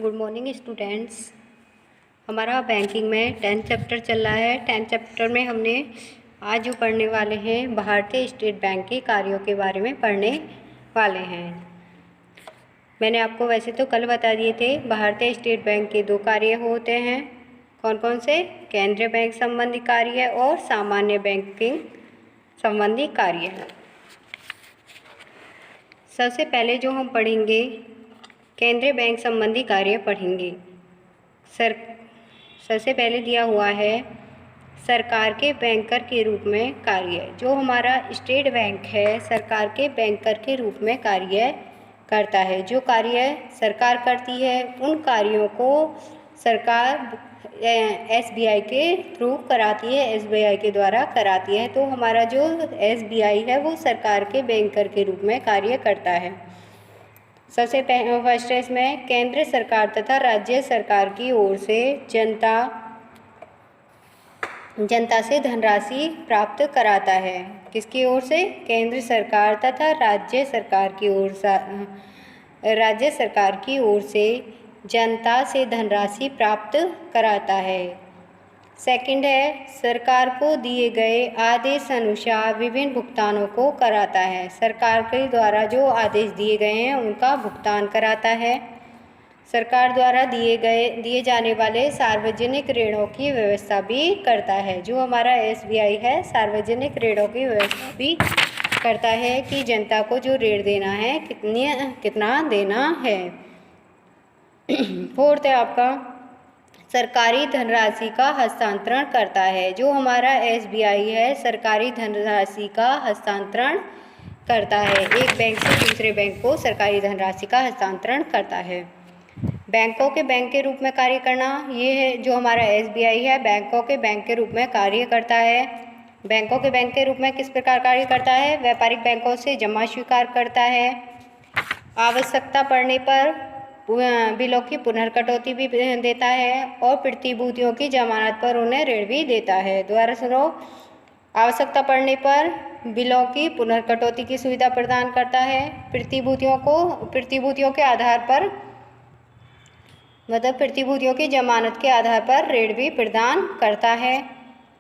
Good morning students. हमारा banking में 10th chapter चल रहा है। 10th चैप्टर में हमने आज जो पढ़ने वाले हैं भारतीय स्टेट बैंक के कार्यों के बारे में पढ़ने वाले हैं। मैंने आपको वैसे तो कल बता दिए थे भारतीय स्टेट बैंक के 2 कार्य होते हैं। कौन कौन से? केंद्रीय बैंक संबंधी कार्य और सामान्य बैंकिंग संबंधी कार्य। सबसे पहले जो हम पढ़ेंगे केंद्रीय बैंक संबंधी कार्य पढ़ेंगे। सबसे पहले दिया हुआ है सरकार के बैंकर के रूप में कार्य। जो हमारा स्टेट बैंक है सरकार के बैंकर के रूप में कार्य करता है। जो कार्य सरकार करती है उन कार्यों को सरकार SBI के थ्रू कराती है, SBI के द्वारा कराती है। तो हमारा जो SBI है वो सरकार के बैंकर के रूप में कार्य करता है। सबसे फर्स्ट है इसमें केंद्र सरकार तथा राज्य सरकार की ओर से जनता से धनराशि प्राप्त कराता है। किसकी ओर से? केंद्र सरकार तथा राज्य सरकार की ओर से जनता से धनराशि प्राप्त कराता है। सेकंड है सरकार को दिए गए आदेश अनुसार विभिन्न भुगतानों को कराता है। सरकार के द्वारा जो आदेश दिए गए हैं उनका भुगतान कराता है। सरकार द्वारा दिए जाने वाले सार्वजनिक ऋणों की व्यवस्था भी करता है। जो हमारा SBI है सार्वजनिक ऋणों की व्यवस्था भी करता है कि जनता को जो ऋण देना है कितना देना है। फोर्थ है आपका सरकारी धनराशि का हस्तांतरण करता है। जो हमारा SBI है सरकारी धनराशि का हस्तांतरण करता है। एक बैंक से दूसरे बैंक को सरकारी धनराशि का हस्तांतरण करता है। बैंकों के बैंक के रूप में कार्य करना, ये है जो हमारा SBI है बैंकों के बैंक के रूप में कार्य करता है। बैंकों के बैंक के रूप में किस प्रकार कार्य करता है? व्यापारिक बैंकों से जमा स्वीकार करता है। आवश्यकता पड़ने पर बिलों की पुनर्कटौती भी देता है और प्रतिभूतियों की जमानत पर उन्हें ऋण भी देता है। दोबारा सुनो, आवश्यकता पड़ने पर बिलों की पुनर्कटौती की सुविधा प्रदान करता है। प्रतिभूतियों के आधार पर प्रतिभूतियों की जमानत के आधार पर ऋण भी प्रदान करता है।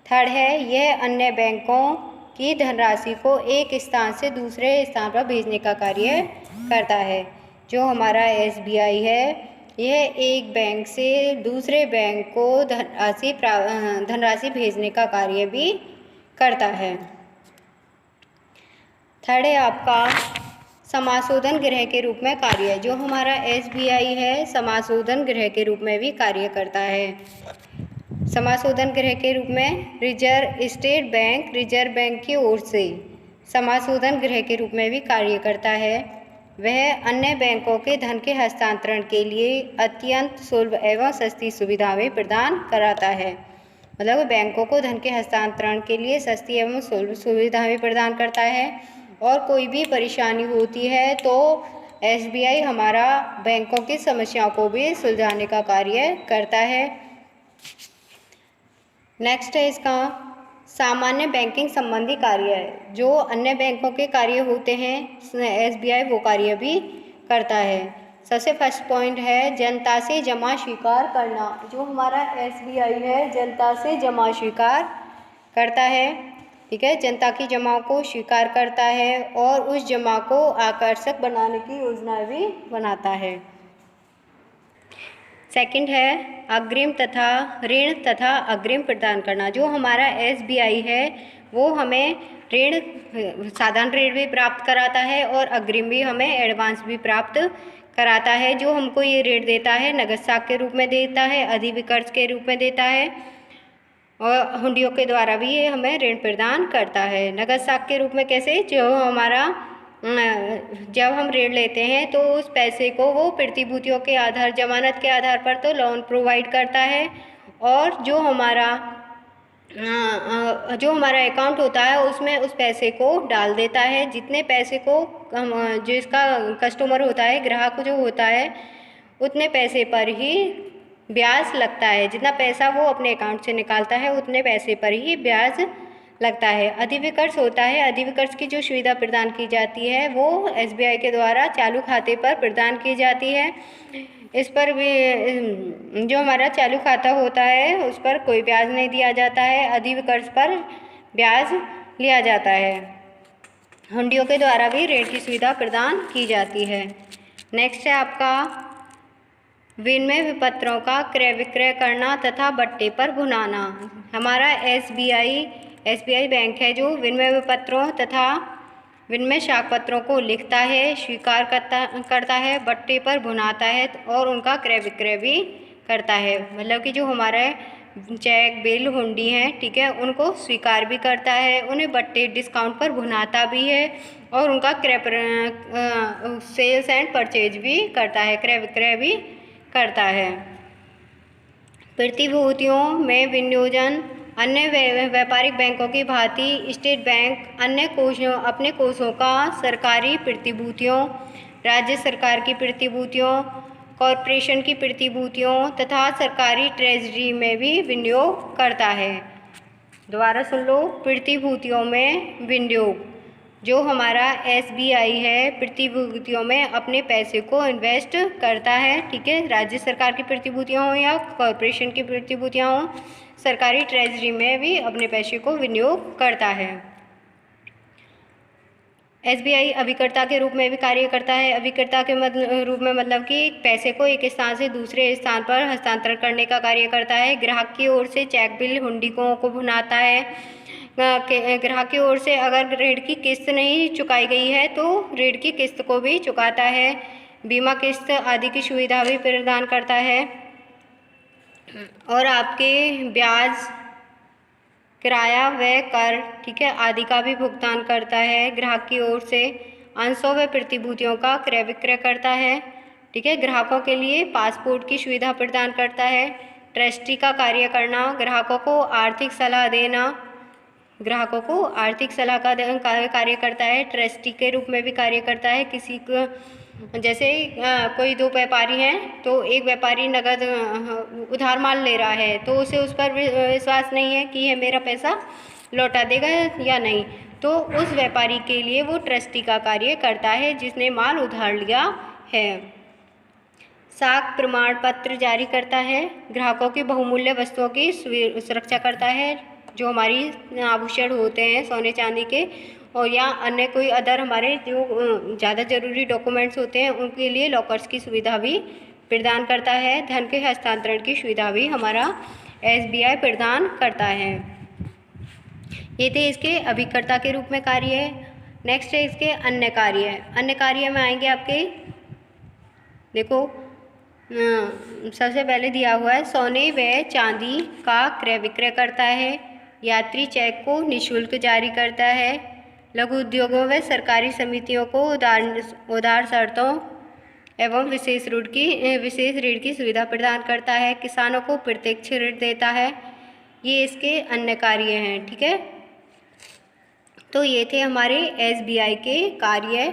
थर्ड है यह अन्य बैंकों की धनराशि को एक स्थान से दूसरे स्थान पर भेजने का कार्य करता है। जो हमारा SBI है यह एक बैंक से दूसरे बैंक को धनराशि भेजने का कार्य भी करता है। थर्ड है आपका समाशोधन गृह के रूप में कार्य। जो हमारा SBI है समाशोधन गृह के रूप में भी कार्य करता है। समाशोधन गृह के रूप में स्टेट बैंक रिजर्व बैंक की ओर से समाशोधन गृह के रूप में भी कार्य करता है। वह अन्य बैंकों के धन के हस्तांतरण के लिए अत्यंत सुलभ एवं सस्ती सुविधाएं प्रदान कराता है। मतलब बैंकों को धन के हस्तांतरण के लिए सस्ती एवं सुलभ सुविधाएं प्रदान करता है। और कोई भी परेशानी होती है तो SBI हमारा बैंकों की समस्याओं को भी सुलझाने का कार्य करता है। नेक्स्ट है इसका सामान्य बैंकिंग संबंधी कार्य है। जो अन्य बैंकों के कार्य होते हैं SBI वो कार्य भी करता है। सबसे फर्स्ट पॉइंट है जनता से जमा स्वीकार करना। जो हमारा SBI है जनता से जमा स्वीकार करता है। ठीक है, जनता की जमा को स्वीकार करता है और उस जमा को आकर्षक बनाने की योजना भी बनाता है। सेकंड है अग्रिम तथा ऋण तथा अग्रिम प्रदान करना। जो हमारा SBI है वो हमें ऋण साधारण ऋण भी प्राप्त कराता है और अग्रिम भी हमें एडवांस भी प्राप्त कराता है। जो हमको ये ऋण देता है नगद साख के रूप में देता है, अधिविकर्ष के रूप में देता है और हुंडियों के द्वारा भी ये हमें ऋण प्रदान करता है। नगद साख के रूप में कैसे? जो हमारा जब हम ऋण लेते हैं तो उस पैसे को वो प्रतिभूतियों के आधार जमानत के आधार पर तो लोन प्रोवाइड करता है और जो हमारा अकाउंट होता है उसमें उस पैसे को डाल देता है। जितने पैसे को जो इसका कस्टमर होता है ग्राहक जो होता है उतने पैसे पर ही ब्याज लगता है। जितना पैसा वो अपने अकाउंट से निकालता है उतने पैसे पर ही ब्याज लगता है। अधिविकर्ष होता है। अधिविकर्ष की जो सुविधा प्रदान की जाती है वो SBI के द्वारा चालू खाते पर प्रदान की जाती है। इस पर भी जो हमारा चालू खाता होता है उस पर कोई ब्याज नहीं दिया जाता है, अधिक कर्ज पर ब्याज लिया जाता है। हुंडियों के द्वारा भी ऋण की सुविधा प्रदान की जाती है। नेक्स्ट है आपका विनिमय विपत्रों का क्रय विक्रय करना तथा बट्टे पर भुनाना। हमारा एसबीआई बैंक है जो विनिमय विपत्रों तथा विनिमय साख पत्रों को लिखता है, स्वीकार करता है, बट्टे पर भुनाता है और उनका क्रय विक्रय भी करता है। मतलब कि जो हमारे चेक बिल हुंडी हैं, ठीक है, उनको स्वीकार भी करता है, उन्हें बट्टे डिस्काउंट पर भुनाता भी है और उनका सेल्स एंड परचेज भी करता है, क्रय विक्रय भी करता है। प्रतिभूतियों में विनियोजन अन्य व्यापारिक बैंकों की भांति स्टेट बैंक अपने कोषों का सरकारी प्रतिभूतियों, राज्य सरकार की प्रतिभूतियों, कॉरपोरेशन की प्रतिभूतियों तथा सरकारी ट्रेजरी में भी विनियोग करता है। दोबारा सुन लो, प्रतिभूतियों में विनियोग। जो हमारा एसबीआई है प्रतिभूतियों में अपने पैसे को इन्वेस्ट करता है, ठीक है, राज्य सरकार की प्रतिभूतियाँ हों या कॉरपोरेशन की प्रतिभूतियाँ हों, सरकारी ट्रेजरी में भी अपने पैसे को विनियोग करता है। एसबीआई अभिकर्ता के रूप में भी कार्य करता है। अभिकर्ता के रूप में मतलब कि पैसे को एक स्थान से दूसरे स्थान पर हस्तांतरण करने का कार्य करता है। ग्राहक की ओर से चेक बिल हुंडिकों को भुनाता है। ग्राहक की ओर से अगर ऋण की किस्त नहीं चुकाई गई है तो ऋण की किस्त को भी चुकाता है। बीमा किस्त आदि की सुविधा भी प्रदान करता है और आपके ब्याज, किराया व कर, ठीक है, आदि का भी भुगतान करता है। ग्राहक की ओर से अंशों व प्रतिभूतियों का क्रय विक्रय करता है, ठीक है। ग्राहकों के लिए पासपोर्ट की सुविधा प्रदान करता है। ट्रस्टी का कार्य करना, ग्राहकों को आर्थिक सलाह देना, ग्राहकों को आर्थिक सलाह का कार्य करता है। ट्रस्टी के रूप में भी कार्य करता है। किसी को जैसे कोई दो व्यापारी हैं तो एक व्यापारी नगद उधार माल ले रहा है तो उसे उस पर विश्वास नहीं है कि यह मेरा पैसा लौटा देगा या नहीं, तो उस व्यापारी के लिए वो ट्रस्टी का कार्य करता है जिसने माल उधार लिया है। साख प्रमाण पत्र जारी करता है। ग्राहकों की बहुमूल्य वस्तुओं की सुरक्षा करता है। जो हमारी आभूषण होते हैं सोने चांदी के और या अन्य कोई अदर हमारे जो ज़्यादा ज़रूरी डॉक्यूमेंट्स होते हैं उनके लिए लॉकर्स की सुविधा भी प्रदान करता है। धन के हस्तांतरण की सुविधा भी हमारा एसबीआई प्रदान करता है। ये थे इसके अभिकर्ता के रूप में कार्य। नेक्स्ट है इसके अन्य कार्य। अन्य कार्य में आएंगे आपके, देखो सबसे पहले दिया हुआ है सोने व चांदी का क्रय विक्रय करता है। यात्री चेक को निःशुल्क जारी करता है। लघु उद्योगों व सरकारी समितियों को उदार शर्तों एवं विशेष ऋण की सुविधा प्रदान करता है। किसानों को प्रत्यक्ष ऋण देता है। ये इसके अन्य कार्य हैं, ठीक है। तो ये थे हमारे एसबीआई के कार्य।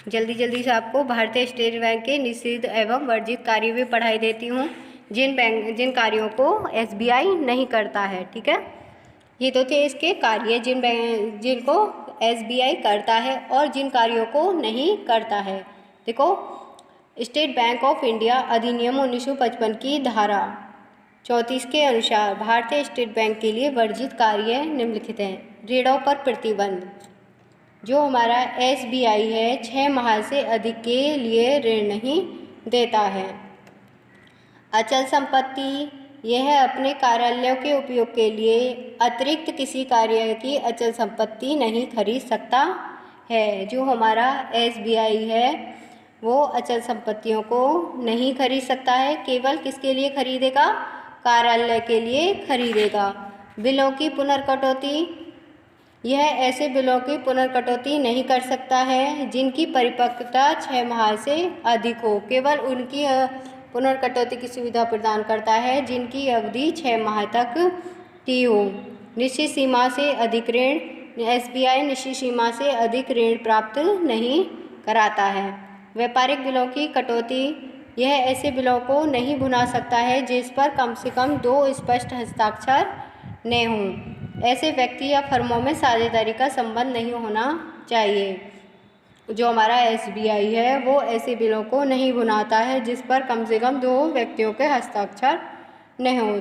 जल्दी से आपको भारतीय स्टेट बैंक के निषिद्ध एवं वर्जित कार्य भी पढ़ाई देती हूँ जिन कार्यों को एसबीआई नहीं करता है, ठीक है। ये तो थे इसके कार्य जिनको एसबीआई करता है और जिन कार्यों को नहीं करता है। देखो, स्टेट बैंक ऑफ इंडिया अधिनियम 1955 की धारा 34 के अनुसार भारतीय स्टेट बैंक के लिए वर्जित कार्य निम्नलिखित हैं। ऋणों पर प्रतिबंध। जो हमारा एसबीआई है 6 माह से अधिक के लिए ऋण नहीं देता है। अचल संपत्ति, यह अपने कार्यालयों के उपयोग के लिए अतिरिक्त किसी कार्य की अचल संपत्ति नहीं खरीद सकता है। जो हमारा एसबीआई है वो अचल संपत्तियों को नहीं खरीद सकता है, केवल किसके लिए खरीदेगा, कार्यालय के लिए खरीदेगा। बिलों की पुनर्कटौती, यह ऐसे बिलों की पुनर्कटौती नहीं कर सकता है जिनकी परिपक्वता 6 माह से अधिक हो, केवल उनकी पुनर्कटौती की सुविधा प्रदान करता है जिनकी अवधि 6 माह तक की हो। निश्चित सीमा से अधिक ऋण, एसबीआई निश्चित सीमा से अधिक ऋण प्राप्त नहीं कराता है। व्यापारिक बिलों की कटौती, यह ऐसे बिलों को नहीं भुना सकता है जिस पर कम से कम 2 स्पष्ट हस्ताक्षर न हों। ऐसे व्यक्ति या फर्मों में साझेदारी का संबंध नहीं होना चाहिए। जो हमारा SBI है वो ऐसे बिलों को नहीं भुनाता है जिस पर कम से कम 2 व्यक्तियों के हस्ताक्षर न हो,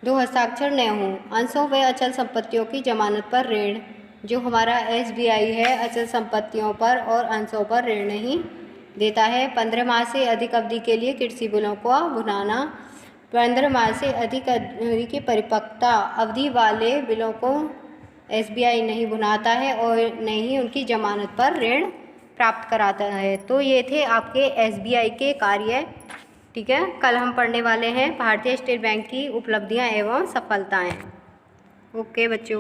2 हस्ताक्षर न हों। अंशों व अचल संपत्तियों की जमानत पर ऋण, जो हमारा SBI है अचल संपत्तियों पर और अंशों पर ऋण नहीं देता है। 15 माह से अधिक अवधि के लिए कृषि बिलों को भुनाना, 15 माह से अधिक अवधि की परिपक्वता अवधि वाले बिलों को SBI नहीं भुनाता है और न ही उनकी जमानत पर ऋण प्राप्त कराता है। तो ये थे आपके SBI के कार्य। ठीक है, कल हम पढ़ने वाले हैं भारतीय स्टेट बैंक की उपलब्धियां एवं सफलताएं। ओके बच्चों।